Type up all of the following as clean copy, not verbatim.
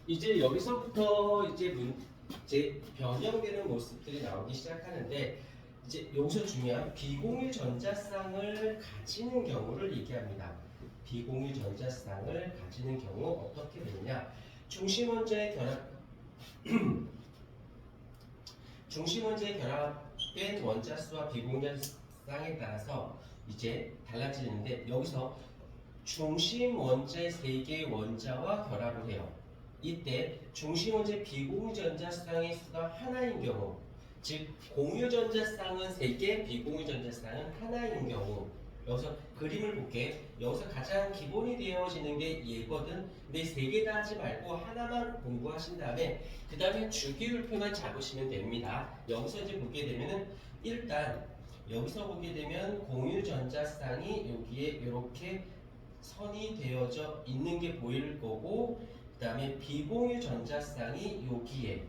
이제 여기서부터 이제 변형되는 모습들이 나오기 시작하는데 이제 여기서 중요한 비공유 전자쌍을 가지는 경우를 얘기합니다. 비공유 전자쌍을 가지는 경우 어떻게 되느냐? 중심원자의 결합 중심원자의 결합된 원자수와 비공유쌍에 따라서 이제 달라지는데 여기서 중심 원자의 3개의 원자와 결합을 해요. 이때 중심 원자의 비공유 전자쌍의 수가 하나인 경우, 즉 공유 전자쌍은 3개, 비공유 전자쌍은 하나인 경우. 여기서 그림을 볼게. 여기서 가장 기본이 되어지는 게 얘거든. 근데 3개 다 하지 말고 하나만 공부하신 다음에 그 다음에 주기율표만 잡으시면 됩니다. 여기서 이제 보게 되면은 일단 여기서 보게 되면 공유 전자쌍이 여기에 이렇게 선이 되어져 있는 게 보일 거고, 그 다음에 비공유 전자쌍이 여기에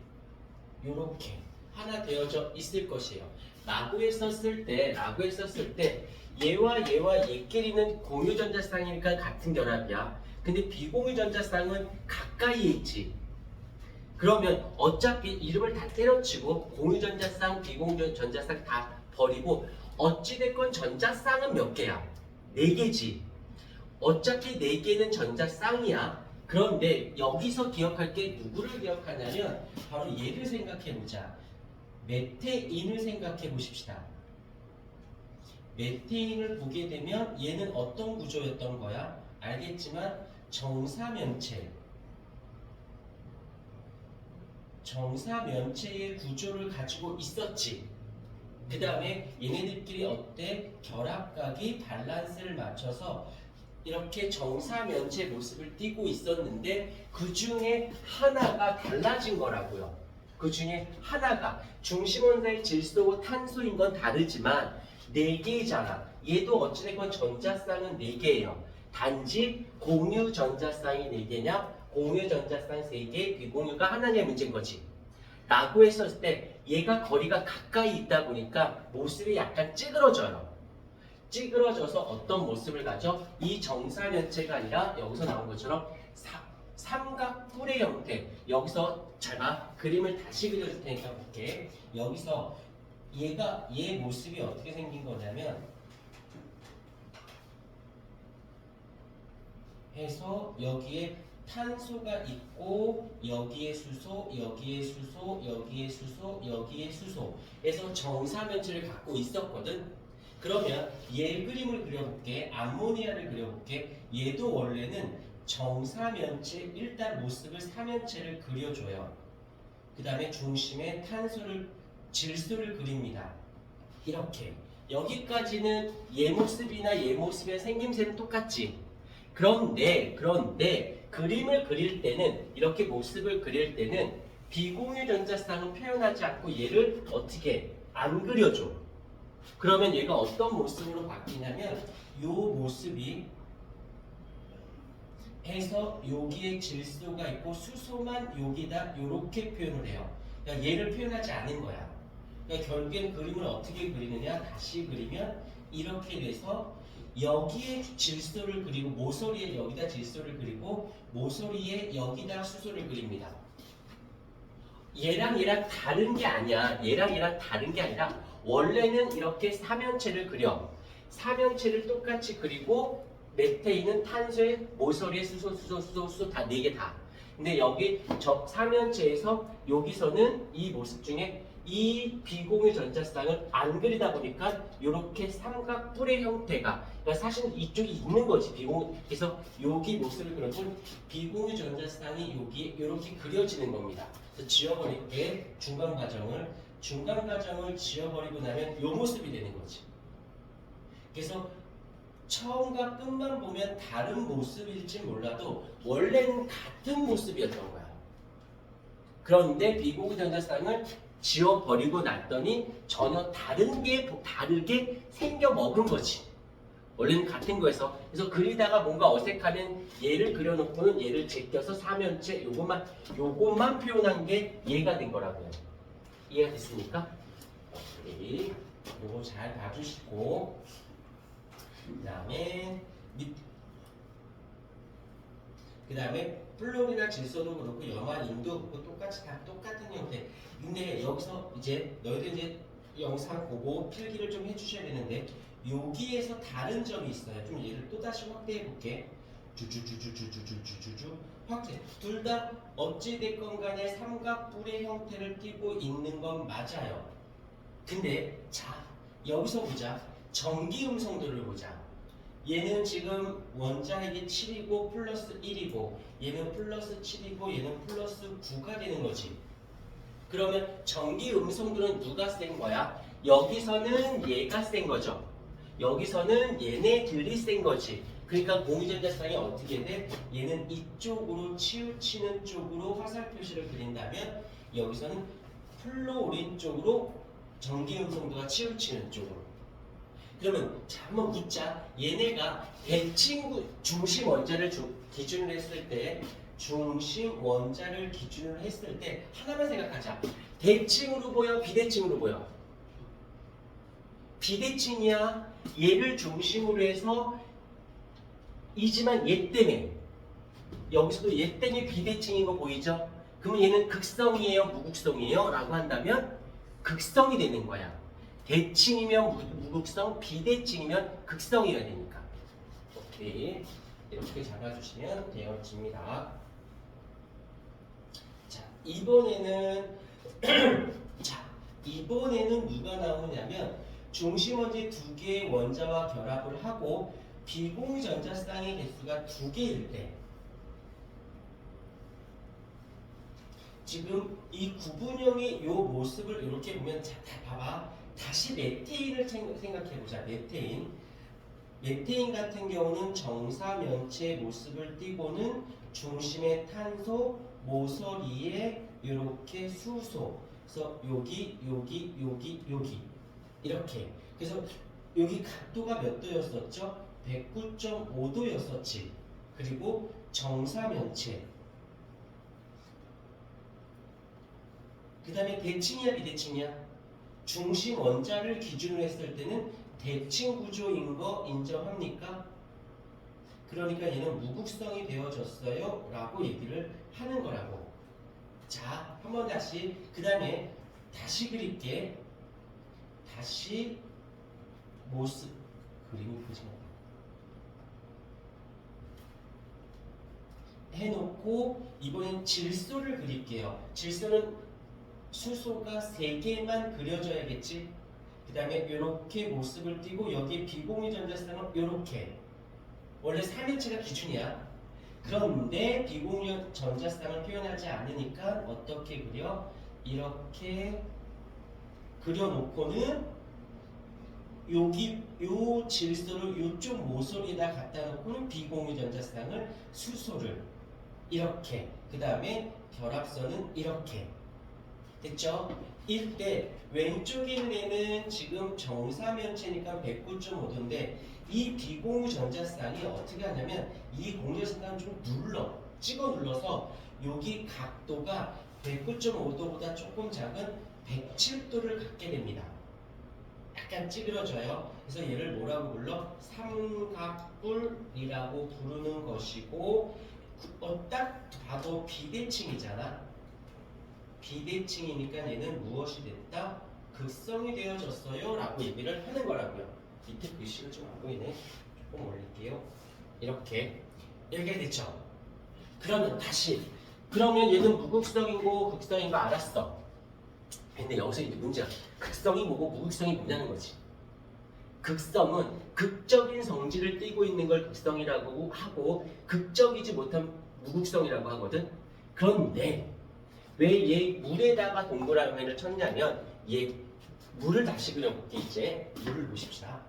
이렇게 하나 되어져 있을 것이에요. 라고 했었을 때 얘와 얘끼리는 공유 전자쌍이니까 같은 결합이야. 근데 비공유 전자쌍은 가까이에 있지. 그러면 어차피 이름을 다 때려치고 공유 전자쌍, 비공유 전자쌍 다 버리고 어찌됐건 전자쌍은 몇 개야? 4개지. 어차피 4개는 전자쌍이야. 그런데 여기서 기억할 게 누구를 기억하냐면 바로 얘를 생각해보자. 메테인을 생각해 보십시다. 메테인을 보게 되면 얘는 어떤 구조였던 거야? 알겠지만 정사면체의 구조를 가지고 있었지. 그 다음에 얘네들끼리 어때? 결합각이 밸런스를 맞춰서 이렇게 정사면체 모습을 띠고 있었는데 그 중에 하나가 달라진 거라고요. 그 중에 하나가 중심원자의 질소고 탄소인 건 다르지만 4개잖아. 얘도 어찌됐건 전자쌍은 4개예요. 단지 공유 전자쌍이 4개냐, 공유 전자쌍 3개, 비공유가 하나냐의 문제인 거지. 라고 했었을 때 얘가 거리가 가까이 있다 보니까 모습이 약간 찌그러져요. 찌그러져서 어떤 모습을 가져? 이 정사면체가 아니라 여기서 나온 것처럼 삼각뿔의 형태. 여기서 제가 그림을 다시 그려줄 테니까 볼게. 여기서 얘 모습이 어떻게 생긴 거냐면 해서 여기에 탄소가 있고 여기에 수소, 여기에 수소, 여기에 수소, 여기에 수소 해서 정사면체를 갖고 있었거든. 그러면 얘 그림을 그려볼게. 암모니아를 그려볼게. 얘도 원래는 정사면체 일단 모습을 사면체를 그려줘요. 그 다음에 중심에 질소를 그립니다. 이렇게 여기까지는 얘 모습이나 얘 모습의 생김새는 똑같지. 그런데 그림을 그릴 때는 이렇게 모습을 그릴 때는 비공유 전자쌍은 표현하지 않고 얘를 어떻게 안 그려줘. 그러면 얘가 어떤 모습으로 바뀌냐면 요 모습이 해서 여기에 질소가 있고 수소만 여기다 이렇게 표현을 해요. 그러니까 얘를 표현하지 않은 거야. 그러니까 결국엔 그림을 어떻게 그리느냐? 다시 그리면 이렇게 돼서 여기에 질소를 그리고 모서리에 여기다 질소를 그리고 모서리에 여기다 수소를 그립니다. 얘랑 다른 게 아니야. 얘랑 다른 게 아니라 원래는 이렇게 사면체를 그려. 사면체를 똑같이 그리고 메테인은 탄소에 모서리에 수소 다 4개 다. 근데 여기 사면체에서 여기서는 이 모습 중에 이 비공유 전자쌍을 안 그리다 보니까 이렇게 삼각뿔의 형태가 그러니까 사실 이쪽이 있는 거지. 그래서 여기 모습을 그려준 비공유 전자쌍이 여기에 이렇게 그려지는 겁니다. 그래서 지워버릴게. 중간 과정을 지워버리고 나면 이 모습이 되는 거지. 그래서 처음과 끝만 보면 다른 모습일지 몰라도 원래는 같은 모습이었던 거야. 그런데 비공유 전자쌍을 지워버리고 났더니 전혀 다르게 생겨 먹은 거지. 원래는 같은 거에서. 그래서 그리다가 뭔가 어색하면 얘를 그려놓고는 얘를 제껴서 사면체 요것만 표현한 게 얘가 된 거라고요. 이해가 됐습니까? 오케이. 요거 잘 봐주시고 그 다음에 플로리나 질소도 그렇고 염화인도 그렇고 똑같이 다 똑같은 형태. 근데 여기서 이제 너희들 이제 영상 보고 필기를 좀 해주셔야 되는데 여기에서 다른 점이 있어요. 좀 얘를 또 다시 확대해 볼게. 주주주주주주주주주 확대. 둘 다 어찌 됐건 간에 삼각뿔의 형태를 띠고 있는 건 맞아요. 근데 자 여기서 보자. 전기 음성도를 보자. 얘는 지금 원자핵이 7이고 플러스 1이고 얘는 플러스 7이고 얘는 플러스 9가 되는 거지. 그러면 전기 음성도는 누가 센 거야? 여기서는 얘가 센 거죠. 여기서는 얘네들이 센 거지. 그러니까 공유전자쌍이 어떻게 돼? 얘는 이쪽으로 치우치는 쪽으로 화살 표시를 그린다면 여기서는 플로린 쪽으로 전기 음성도가 치우치는 쪽으로. 그러면 자 한번 묻자. 얘네가 대칭 중심 원자를 기준으로 했을 때 중심 원자를 기준으로 했을 때 하나만 생각하자. 대칭으로 보여? 비대칭으로 보여? 비대칭이야. 얘를 중심으로 해서 이지만 얘 때문에 여기서도 얘 때문에 비대칭인 거 보이죠? 그러면 얘는 극성이에요? 무극성이에요? 라고 한다면 극성이 되는 거야. 대칭이면 무극성, 비대칭이면 극성이어야 되니까. 오케이. 이렇게 잡아주시면 되어집니다. 자, 이번에는 이번에는 누가 나오냐면 중심원지 두 개의 원자와 결합을 하고 비공유 전자쌍의 개수가 2개일 때 지금 이 구분형의 이 모습을 이렇게 보면 자, 봐봐. 다시 메테인을 생각해보자. 메테인 같은 경우는 정사면체 모습을 띠고는 중심의 탄소, 모서리에 이렇게 수소. 그래서 여기 이렇게. 그래서 여기 각도가 몇 도였었죠? 109.5도였었지. 그리고 정사면체. 그 다음에 대칭이야 비대칭이야? 중심 원자를 기준으로 했을 때는 대칭 구조인 거 인정합니까? 그러니까 얘는 무극성이 되어졌어요 라고 얘기를 하는 거라고. 자, 한번 다시 그 다음에 다시 그릴게. 다시 모습 그림이 보지 마. 해놓고 이번엔 질소를 그릴게요. 질소는 수소가 3개만 그려져야겠지. 그 다음에 이렇게 모습을 띠고 여기 비공유 전자쌍은 이렇게. 원래 3인체가 기준이야. 그런데 비공유 전자쌍을 표현하지 않으니까 어떻게 그려? 이렇게 그려놓고는 여기 요 질소를 요쪽 모서리에다 갖다 놓고는 비공유 전자쌍을 수소를 이렇게. 그 다음에 결합선은 이렇게. 됐죠? 이때 왼쪽에 있는 애는 지금 정사면체니까 109.5도인데 이 비공유 전자쌍이 어떻게 하냐면 이 공유 전자쌍을 좀 찍어 눌러서 여기 각도가 109.5도보다 조금 작은 107도를 갖게 됩니다. 약간 찌그러져요. 그래서 얘를 뭐라고 불러? 삼각뿔이라고 부르는 것이고 딱 봐도 비대칭이잖아. 비대칭이니까 얘는 무엇이 됐다? 극성이 되어졌어요 라고 얘기를 하는 거라고요. 밑에 글씨가 좀 안 보이네. 조금 올릴게요. 이렇게 됐죠. 그러면 다시 그러면 얘는 무극성이고 극성인 거 알았어. 근데 여기서 이제 문제야. 극성이 뭐고 무극성이 뭐냐는 거지. 극성은 극적인 성질을 띠고 있는 걸 극성이라고 하고 극적이지 못한 무극성이라고 하거든. 그런데 왜 얘 물에다가 동그라미를 쳤냐면 얘 물을 다시 그려볼게. 이제 물을 보십시다.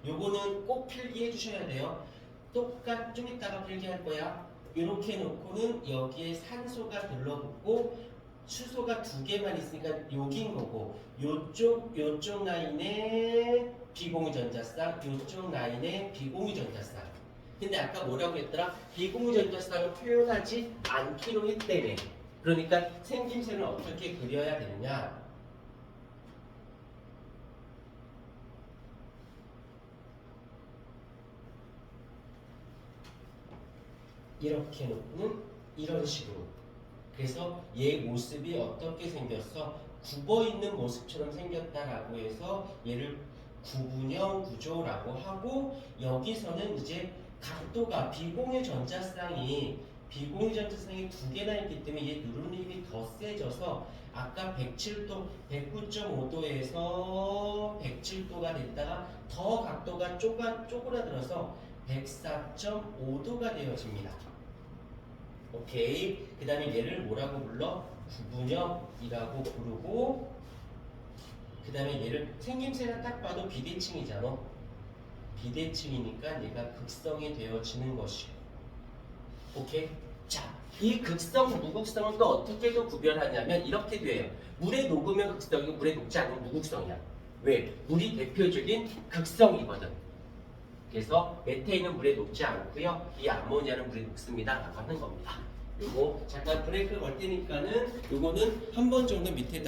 요거는 꼭 필기해 주셔야 돼요. 좀 이따가 필기할 거야. 이렇게 놓고는 여기에 산소가 들러붙고 수소가 2개만 있으니까 여긴 거고 요쪽 라인에 비공유 전자쌍, 요쪽 라인에 비공유 전자쌍. 근데 아까 뭐라고 했더라? 비공유 전자쌍을 표현하지 않기로 했다며. 그러니까 생김새는 어떻게 그려야 되느냐? 이렇게 놓고는 이런 식으로. 그래서 얘 모습이 어떻게 생겼어? 굽어 있는 모습처럼 생겼다라고 해서 얘를 구분형 구조라고 하고, 여기서는 이제 각도가 비공유 전자쌍이 두 개나 있기 때문에 얘 누르림이 더 세져서 아까 107도, 109.5도에서 107도가 됐다가 더 각도가 쪼그라들어서 104.5도가 되어집니다. 오케이. 그 다음에 얘를 뭐라고 불러? 구분형이라고 부르고, 그 다음에 얘를 생김새가 딱 봐도 비대칭이잖아. 비대칭이니까 얘가 극성이 되어지는 것이고. 오케이? 자, 이 극성, 무극성을 또 어떻게 또 구별하냐면 이렇게 돼요. 물에 녹으면 극성이고 물에 녹지 않으면 무극성이야. 왜? 물이 대표적인 극성이거든. 그래서 메테인은 물에 녹지 않고요. 이 암모니아는 물에 녹습니다. 라고 하는 겁니다. 요거 잠깐 브레이크 걸 테니까는 요거는 한 번 정도 밑에다